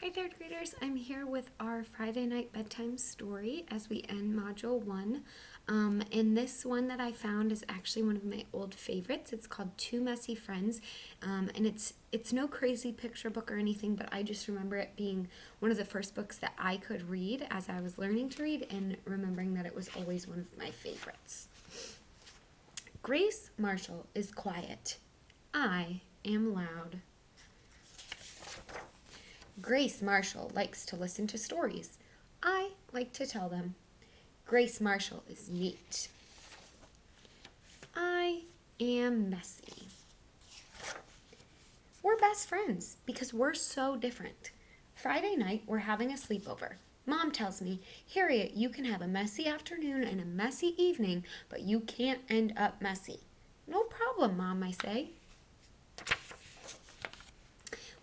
Hi, third graders. I'm here with our Friday night bedtime story as we end Module 1. And this one that I found is actually one of my old favorites. It's called Two Messy Friends. And it's no crazy picture book or anything, but I just remember it being one of the first books that I could read as I was learning to read and remembering that it was always one of my favorites. Grace Marshall is quiet. I am loud. Grace Marshall likes to listen to stories. I like to tell them. Grace Marshall is neat. I am messy. We're best friends because we're so different. Friday night, we're having a sleepover. Mom tells me, Harriet, you can have a messy afternoon and a messy evening, but you can't end up messy. No problem, Mom, I say.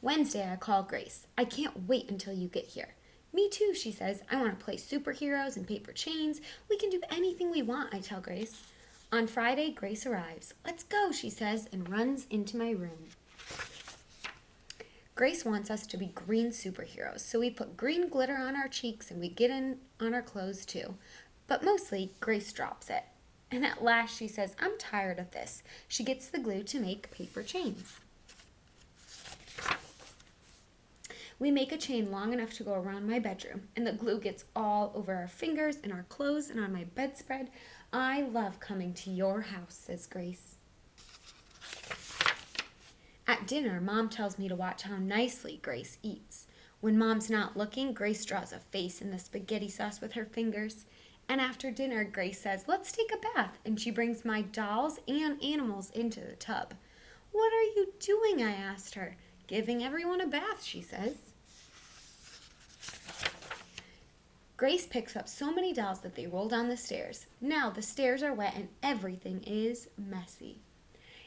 Wednesday, I call Grace. I can't wait until you get here. Me too, she says. I want to play superheroes and paper chains. We can do anything we want, I tell Grace. On Friday, Grace arrives. Let's go, she says, and runs into my room. Grace wants us to be green superheroes, so we put green glitter on our cheeks and we get in on our clothes too. But mostly, Grace drops it. And at last, she says, I'm tired of this. She gets the glue to make paper chains. We make a chain long enough to go around my bedroom, and the glue gets all over our fingers and our clothes and on my bedspread. I love coming to your house, says Grace. At dinner, Mom tells me to watch how nicely Grace eats. When Mom's not looking, Grace draws a face in the spaghetti sauce with her fingers. And after dinner, Grace says, let's take a bath, and she brings my dolls and animals into the tub. What are you doing? I asked her. Giving everyone a bath, she says. Grace picks up so many dolls that they roll down the stairs. Now the stairs are wet and everything is messy.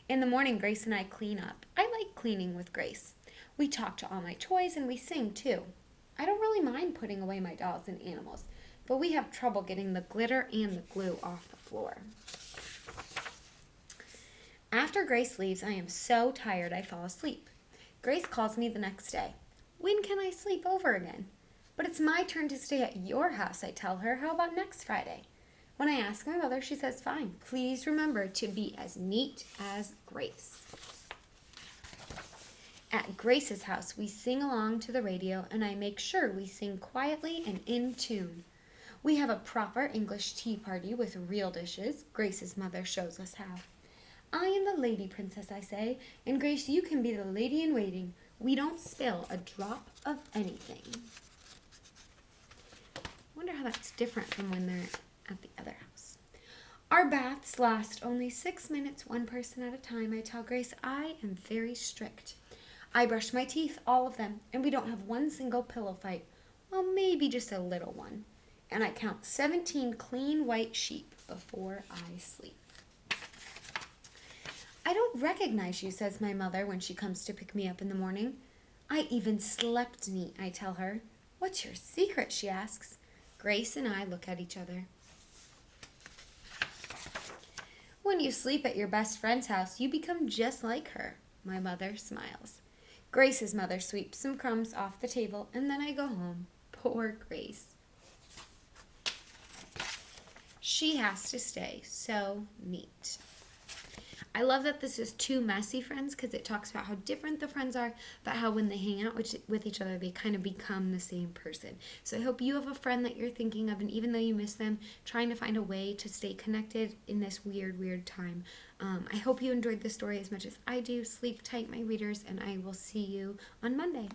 In the morning, Grace and I clean up. I like cleaning with Grace. We talk to all my toys and we sing too. I don't really mind putting away my dolls and animals, but we have trouble getting the glitter and the glue off the floor. After Grace leaves, I am so tired I fall asleep. Grace calls me the next day. When can I sleep over again? But it's my turn to stay at your house, I tell her. How about next Friday? When I ask my mother, she says, fine. Please remember to be as neat as Grace. At Grace's house, we sing along to the radio, and I make sure we sing quietly and in tune. We have a proper English tea party with real dishes. Grace's mother shows us how. I am the lady princess, I say, and Grace, you can be the lady in waiting. We don't spill a drop of anything. Wonder how that's different from when they're at the other house. Our baths last only 6 minutes, one person at a time. I tell Grace I am very strict. I brush my teeth, all of them, and we don't have one single pillow fight. Well, maybe just a little one. And I count 17 clean white sheep before I sleep. I don't recognize you, says my mother when she comes to pick me up in the morning. I even slept neat, I tell her. What's your secret, she asks. Grace and I look at each other. When you sleep at your best friend's house, you become just like her. My mother smiles. Grace's mother sweeps some crumbs off the table, and then I go home. Poor Grace. She has to stay so neat. I love that this is two messy friends because it talks about how different the friends are, but how when they hang out with each other, they kind of become the same person. So I hope you have a friend that you're thinking of, and even though you miss them, trying to find a way to stay connected in this weird time. I hope you enjoyed this story as much as I do. Sleep tight, my readers, and I will see you on Monday.